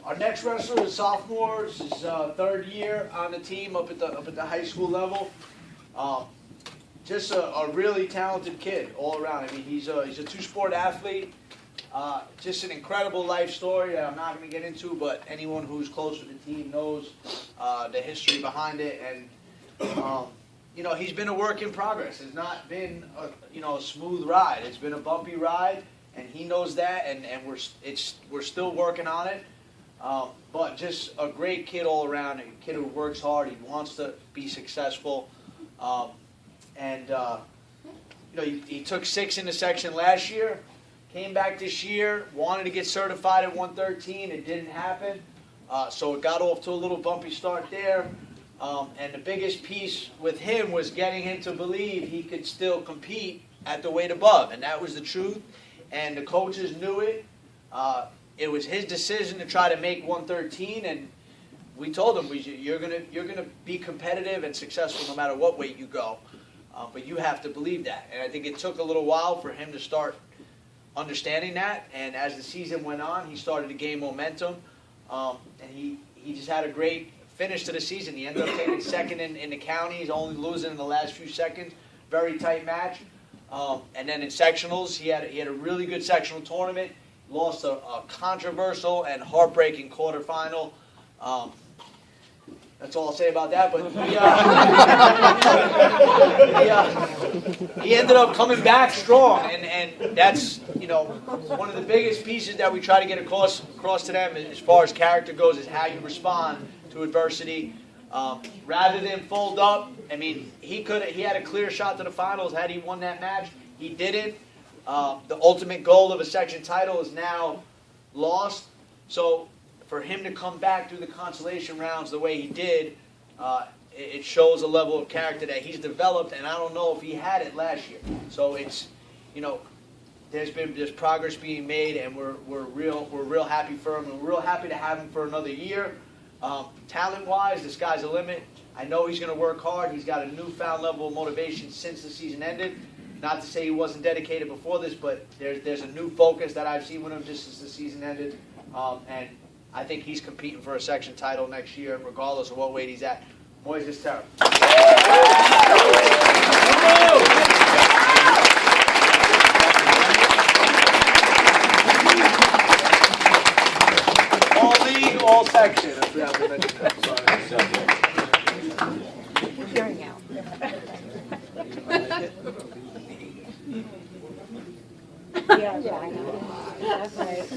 Our next wrestler is sophomore. This is third year on the team up at the high school level. Just a really talented kid all around. I mean, he's a two-sport athlete. Just an incredible life story that I'm not going to get into, but anyone who's close to the team knows the history behind it. And you know, he's been a work in progress. It's not been a smooth ride. It's been a bumpy ride, and he knows that. And we're still working on it. But just a great kid all around, a kid who works hard. He wants to be successful. You know, he took 6 in the section last year, came back this year, wanted to get certified at 113. It didn't happen. So it got off to a little bumpy start there. And the biggest piece with him was getting him to believe he could still compete at the weight above. And that was the truth. And the coaches knew it. It was his decision to try to make 113, and we told him, you're gonna be competitive and successful no matter what weight you go, but you have to believe that. And I think it took a little while for him to start understanding that. And as the season went on, he started to gain momentum, and he just had a great finish to the season. He ended up taking second in the county. He's only losing in the last few seconds. Very tight match. And then in sectionals, he had a really good sectional tournament. Lost a controversial and heartbreaking quarterfinal. That's all I'll say about that. But he ended up coming back strong, and that's one of the biggest pieces that we try to get across to them as far as character goes is how you respond to adversity. Rather than fold up, I mean, he had a clear shot to the finals had he won that match. He didn't. The ultimate goal of a section title is now lost. So for him to come back through the consolation rounds the way he did, it shows a level of character that he's developed, and I don't know if he had it last year. So it's, there's progress being made, and we're real happy for him, and we're real happy to have him for another year. Talent-wise, the sky's the limit. I know he's going to work hard. He's got a newfound level of motivation since the season ended. Not to say he wasn't dedicated before this, but there's a new focus that I've seen with him just as the season ended. And I think he's competing for a section title next year, regardless of what weight he's at. Moises Tera. All league, all section. We're hearing out. Yeah, I know. That's right.